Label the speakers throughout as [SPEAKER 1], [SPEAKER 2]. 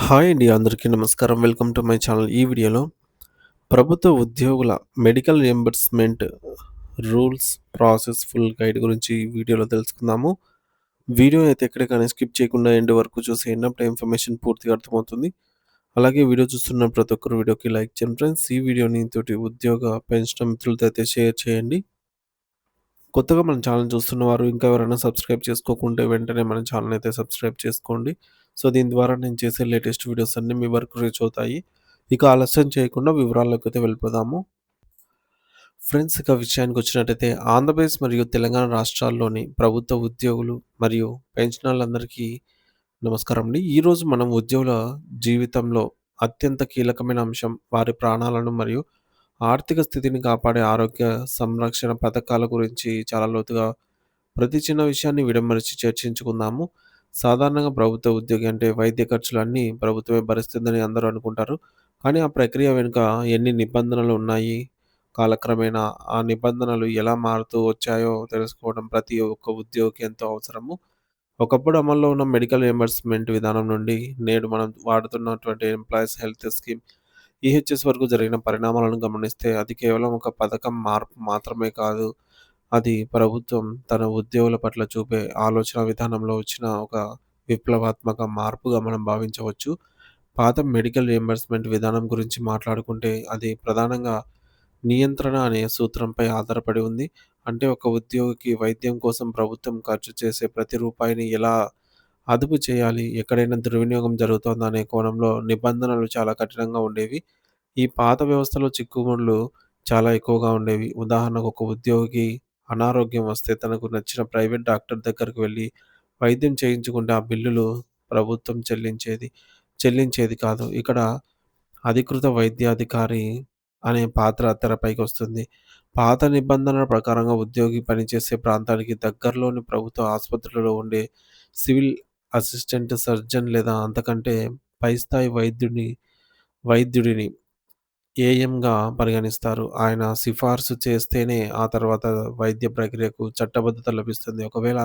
[SPEAKER 1] Hi అండి. అందరికీ నమస్కారం. Welcome to my channel. ఈ వీడియోలో ప్రభుత్వ ఉద్యోగుల medical reimbursement rules, process full guide గురించి ఈ వీడియోలో తెలుసుకుందాము. వీడియో అయితే ఎక్కడ కానీ స్కిప్ చేయకుండా ఎండ్ వరకు చూసేయండి. అప్పుడే ఇన్ఫర్మేషన్ పూర్తిగా అర్థమవుతుంది. అలాగే వీడియో చూస్తున్న ప్రతి ఒక్కరు వీడియోకి లైక్ చేయండి ఫ్రెండ్స్. ఈ వీడియోని తోటి ఉద్యోగ, పెన్షన్ మిత్రులతో అయితే షేర్ చేయండి. కొత్తగా మన ఛానల్ చూస్తున్నవారు ఇంకా ఎవరైనా సబ్స్క్రైబ్ చేసుకోకుంటే వెంటనే మన ఛానల్ అయితే సబ్స్క్రైబ్ చేసుకోండి. సో, దీని ద్వారా నేను చేసే లేటెస్ట్ వీడియోస్ అన్నీ మీ వరకు రీచ్ అవుతాయి. ఇక ఆలస్యం చేయకుండా వివరాల్లోకైతే వెళ్ళిపోదాము. ఫ్రెండ్స్, ఇక విషయానికొచ్చినట్టయితే ఆంధ్రప్రదేశ్ మరియు తెలంగాణ రాష్ట్రాల్లోని ప్రభుత్వ ఉద్యోగులు మరియు పెన్షనర్లందరికీ నమస్కారం అండి. ఈరోజు మనం ఉద్యోగుల జీవితంలో అత్యంత కీలకమైన అంశం వారి ప్రాణాలను మరియు ఆర్థిక స్థితిని కాపాడే ఆరోగ్య సంరక్షణ పథకాల గురించి చాలా లోతుగా ప్రతి చిన్న విషయాన్ని విడమరిచి చర్చించుకుందాము. సాధారణంగా ప్రభుత్వ ఉద్యోగి అంటే వైద్య ఖర్చులన్నీ ప్రభుత్వమే భరిస్తుందని అందరూ అనుకుంటారు. కానీ ఆ ప్రక్రియ వెనుక ఎన్ని నిబంధనలు ఉన్నాయి? కాలక్రమేణా ఆ నిబంధనలు ఎలా మారుతూ వచ్చాయో తెలుసుకోవడం ప్రతి ఒక్క ఉద్యోగికి ఎంతో అవసరము. ఒకప్పుడు అమల్లో ఉన్న మెడికల్ రియంబర్స్‌మెంట్ విధానం నుండి నేడు మనం వాడుతున్నటువంటి ఎంప్లాయీస్ హెల్త్ స్కీమ్ ఈహెచ్ఎస్ వరకు జరిగిన పరిణామాలను గమనిస్తే అది కేవలం ఒక పథకం మార్పు మాత్రమే కాదు. అది ప్రభుత్వం తన ఉద్యోగుల పట్ల చూపే ఆలోచన విధానంలో వచ్చిన ఒక విప్లవాత్మక మార్పుగా మనం భావించవచ్చు. పాత మెడికల్ రియంబర్స్‌మెంట్ విధానం గురించి మాట్లాడుకుంటే అది ప్రధానంగా నియంత్రణ అనే సూత్రంపై ఆధారపడి ఉంది. అంటే ఒక ఉద్యోగికి వైద్యం కోసం ప్రభుత్వం ఖర్చు చేసే ప్రతి రూపాయిని ఎలా అదుపు చేయాలి, ఎక్కడైనా దుర్వినియోగం జరుగుతోందా అనే కోణంలో నిబంధనలు చాలా కఠినంగా ఉండేవి. ఈ పాత వ్యవస్థలో చిక్కుముడులు చాలా ఎక్కువగా ఉండేవి. ఉదాహరణకు ఒక ఉద్యోగికి అనారోగ్యం వస్తే తనకు నచ్చిన ప్రైవేట్ డాక్టర్ దగ్గరికి వెళ్లి వైద్యం చేయించుకుంటే ఆ బిల్లులు ప్రభుత్వం చెల్లించేది కాదు. ఇక్కడ అధికృత వైద్యాధికారి అనే పాత్ర తెరపైకొస్తుంది. పాత నిబంధనల ప్రకారంగా ఉద్యోగి పనిచేసే ప్రాంతానికి దగ్గరలోని ప్రభుత్వ ఆసుపత్రిలో ఉండే సివిల్ అసిస్టెంట్ సర్జన్ లేదా అంతకంటే పై స్థాయి వైద్యుడిని ఏఎంగా పరిగణిస్తారు. ఆయన సిఫార్సు చేస్తేనే ఆ తర్వాత వైద్య ప్రక్రియకు చట్టబద్ధత లభిస్తుంది. ఒకవేళ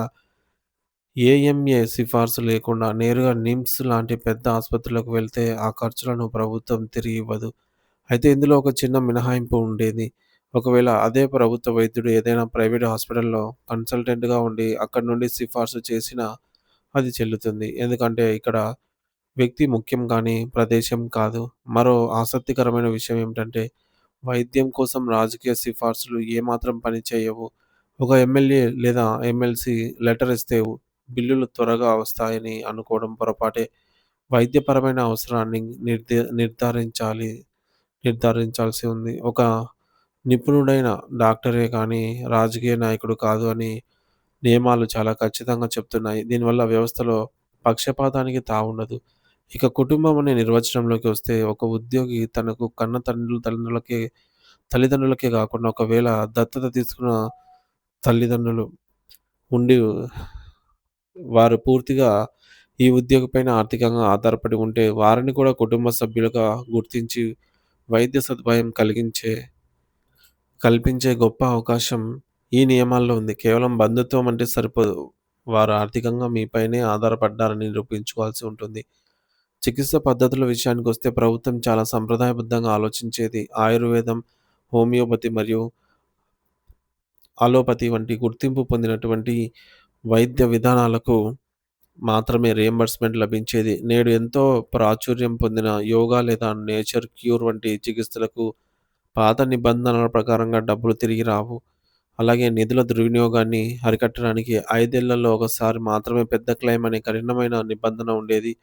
[SPEAKER 1] ఏఎంఏ సిఫార్సు లేకుండా నేరుగా నిమ్స్ లాంటి పెద్ద ఆసుపత్రులకు వెళ్తే ఆ ఖర్చులను ప్రభుత్వం తిరిగి ఇవ్వదు. అయితే ఇందులో ఒక చిన్న మినహాయింపు ఉండేది. ఒకవేళ అదే ప్రభుత్వ వైద్యుడు ఏదైనా ప్రైవేట్ హాస్పిటల్‌లో కన్సల్టెంట్‌గా ఉండి అక్కడి నుండి సిఫార్సు చేసినా అది చెల్లుతుంది. ఎందుకంటే ఇక్కడ వ్యక్తి ముఖ్యం కానీ ప్రదేశం కాదు. మరో ఆసక్తికరమైన విషయం ఏమిటంటే వైద్యం కోసం రాజకీయ సిఫార్సులు ఏమాత్రం పని చేయవు. ఒక ఎమ్మెల్యే లేదా ఎమ్మెల్సీ లెటర్ ఇస్తే బిల్లులు త్వరగా వస్తాయని అనుకోవడం పొరపాటే. వైద్యపరమైన అవసరాన్ని నిర్ధారించాలి నిర్ధారించాల్సి ఉంది. ఒక నిపుణుడైన డాక్టరే కానీ రాజకీయ నాయకుడు కాదు అని నియమాలు చాలా ఖచ్చితంగా చెప్తున్నాయి. దీనివల్ల వ్యవస్థలో పక్షపాతానికి తావుండదు. ఇక కుటుంబం అనే నిర్వచనంలోకి వస్తే ఒక ఉద్యోగి తనకు కన్న తల్లిదండ్రులకే కాకుండా ఒకవేళ దత్తత తీసుకున్న తల్లిదండ్రులు ఉండి వారు పూర్తిగా ఈ ఉద్యోగి పైన ఆర్థికంగా ఆధారపడి ఉంటే వారిని కూడా కుటుంబ సభ్యులుగా గుర్తించి వైద్య సదుపాయం కల్పించే గొప్ప అవకాశం ఈ నియమాల్లో ఉంది. కేవలం బంధుత్వం అంటే సరిపోదు. వారు ఆర్థికంగా మీపైనే ఆధారపడ్డారని నిరూపించుకోవాల్సి ఉంటుంది. చికిత్స పద్ధతుల విషయానికొస్తే ప్రభుత్వం చాలా సంప్రదాయబద్ధంగా ఆలోచించేది. ఆయుర్వేదం, హోమియోపతి మరియు అలోపతి వంటి గుర్తింపు పొందినటువంటి వైద్య విధానాలకు మాత్రమే రియంబర్స్‌మెంట్ లభించేది. నేడు ఎంతో ప్రాచుర్యం పొందిన యోగా లేదా నేచర్ క్యూర్ వంటి చికిత్సలకు పాత నిబంధనల ప్రకారంగా డబ్బులు తిరిగి రావు. అలాగే నిధుల దుర్వినియోగాన్ని అరికట్టడానికి 5 ఏళ్లలో ఒకసారి మాత్రమే పెద్ద క్లెయిమ్ అనే కఠినమైన నిబంధన ఉండేది.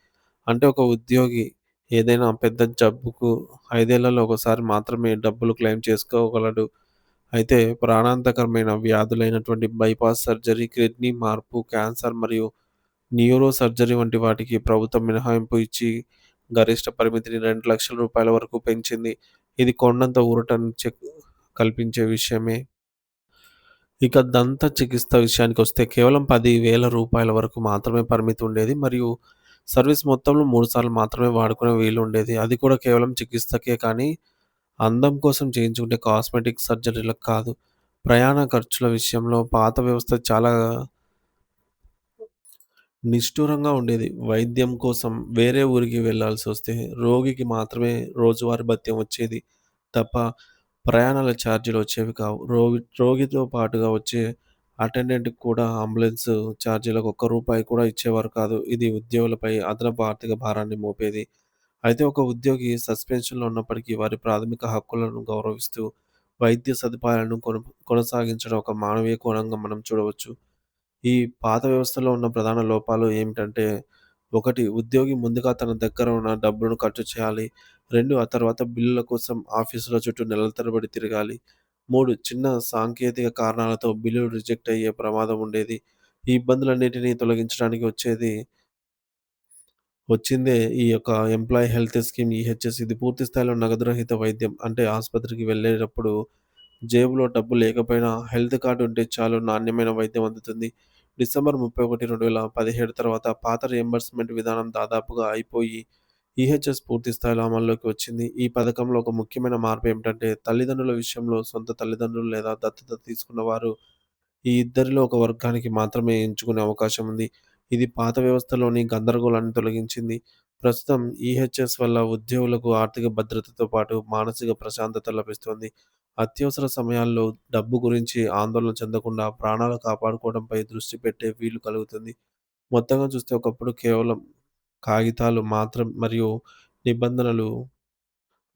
[SPEAKER 1] అంటే ఒక ఉద్యోగి ఏదైనా పెద్ద జబ్బుకు 5 ఏళ్లలో ఒకసారి మాత్రమే డబ్బులు క్లెయిమ్ చేసుకోగలడు. అయితే ప్రాణాంతకరమైన వ్యాధులైనటువంటి బైపాస్ సర్జరీ, కిడ్నీ మార్పు, క్యాన్సర్ మరియు న్యూరో సర్జరీ వంటి వాటికి ప్రభుత్వం మినహాయింపు ఇచ్చి గరిష్ట పరిమితిని రూ. 2,00,000 వరకు పెంచింది. ఇది కొండంత కల్పించే విషయమే. ఇక దంత చికిత్స విషయానికొస్తే కేవలం రూ. 10,000 వరకు మాత్రమే పరిమితి ఉండేది. మరియు సర్వీస్ మొత్తంలో 3 సార్లు మాత్రమే వాడుకునే వీలుండేది. అది కూడా కేవలం చికిత్సకే కానీ అందం కోసం చేయించుకునే కాస్మెటిక్ సర్జరీలకు కాదు. ప్రయాణ ఖర్చుల విషయంలో పాత వ్యవస్థ చాలా నిష్ఠూరంగా ఉండేది. వైద్యం కోసం వేరే ఊరికి వెళ్ళాల్సొస్తే రోగికి మాత్రమే రోజువారీ భత్యం వచ్చేది తప్ప ప్రయాణాల ఛార్జీలొచ్చేవి కావు. రోగితో పాటుగా వచ్చే అటెండెంట్‌కి కూడా అంబులెన్స్ ఛార్జీలకు ఒక్క రూపాయి కూడా ఇచ్చేవారు కాదు. ఇది ఉద్యోగులపై అదనపు ఆర్థిక భారాన్ని మోపేది. అయితే ఒక ఉద్యోగి సస్పెన్షన్‌లో ఉన్నప్పటికీ వారి ప్రాథమిక హక్కులను గౌరవిస్తూ వైద్య సదుపాయాలను కొనసాగించడం ఒక మానవీయ కోణంగా మనం చూడవచ్చు. ఈ పాత వ్యవస్థలో ఉన్న ప్రధాన లోపాలు ఏమిటంటే, 1 ఉద్యోగి ముందుగా తన దగ్గర ఉన్న డబ్బును ఖర్చు చేయాలి. 2 ఆ తర్వాత బిల్లుల కోసం ఆఫీసుల చుట్టూ నెలల తరబడి తిరగాలి. 3 చిన్న సాంకేతిక కారణాలతో బిల్లులు రిజెక్ట్ అయ్యే ప్రమాదం ఉండేది. ఈ ఇబ్బందులన్నిటిని తొలగించడానికి వచ్చిందే ఈ యొక్క ఎంప్లాయీ హెల్త్ స్కీమ్ ఈహెచ్ఎస్. ఇది పూర్తి స్థాయిలో నగదు రహిత వైద్యం. అంటే ఆసుపత్రికి వెళ్ళేటప్పుడు జేబులో డబ్బు లేకపోయినా హెల్త్ కార్డ్ ఉంటే చాలు నాణ్యమైన వైద్యం అందుతుంది. డిసెంబర్ 31, 2017 తర్వాత పాత రియంబర్స్‌మెంట్ విధానం దాదాపుగా అయిపోయి ఈహెచ్ఎస్ పూర్తి స్థాయిలో అమల్లోకి వచ్చింది. ఈ పథకంలో ఒక ముఖ్యమైన మార్పు ఏమిటంటే తల్లిదండ్రుల విషయంలో సొంత తల్లిదండ్రులు లేదా దత్తత తీసుకున్నవారు ఈ ఇద్దరిలో ఒక వర్గానికి మాత్రమే ఎంచుకునే అవకాశం ఉంది. ఇది పాత వ్యవస్థలోని గందరగోళాన్ని తొలగించింది. ప్రస్తుతం ఈహెచ్ఎస్ వల్ల ఉద్యోగులకు ఆర్థిక భద్రతతో పాటు మానసిక ప్రశాంతత లభిస్తుంది. అత్యవసర సమయాల్లో డబ్బు గురించి ఆందోళన చెందకుండా ప్రాణాలు కాపాడుకోవడంపై దృష్టి పెట్టే వీలు కలుగుతుంది. మొత్తంగా చూస్తే ఒకప్పుడు కేవలం కాగితాలు మాత్రం మరియు నిబంధనలు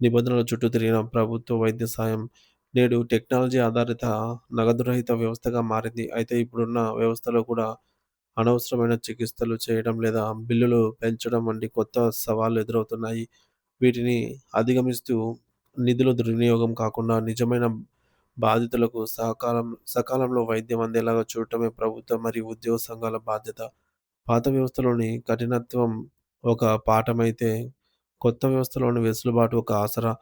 [SPEAKER 1] నిబంధనల చుట్టూ తిరిగిన ప్రభుత్వ వైద్య సాయం నేడు టెక్నాలజీ ఆధారిత నగదు రహిత వ్యవస్థగా మారింది. అయితే ఇప్పుడున్న వ్యవస్థలో కూడా అనవసరమైన చికిత్సలు చేయడం లేదా బిల్లులు పెంచడం వంటి కొత్త సవాళ్లు ఎదురవుతున్నాయి. వీటిని అధిగమిస్తూ నిధుల దుర్వినియోగం కాకుండా నిజమైన బాధితులకు సకాలంలో వైద్యం అందేలాగా చూడటమే ప్రభుత్వం మరియు ఉద్యోగ సంఘాల బాధ్యత. పాత వ్యవస్థలోని కఠినత్వం ఒక పాఠమైతే, కొత్త వ్యవస్థలోని వెసులుబాటు ఒక ఆసరా.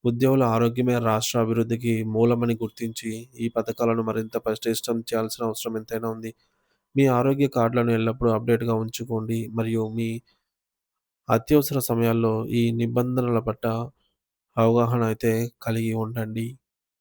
[SPEAKER 1] ఉద్యోగుల ఆరోగ్యమే రాష్ట్ర అభివృద్ధికి మూలమని గుర్తించి, ఈ పథకాలను మరింత పటిష్టం చేయాల్సిన అవసరం ఎంతైనా ఉంది. మీ ఆరోగ్య కార్డులను ఎల్లప్పుడూ అప్డేట్‌గా ఉంచుకోండి మరియు మీ అత్యవసర సమయాల్లో ఈ నిబంధనల పట్ల అవగాహన అయితే కలిగి ఉండండి.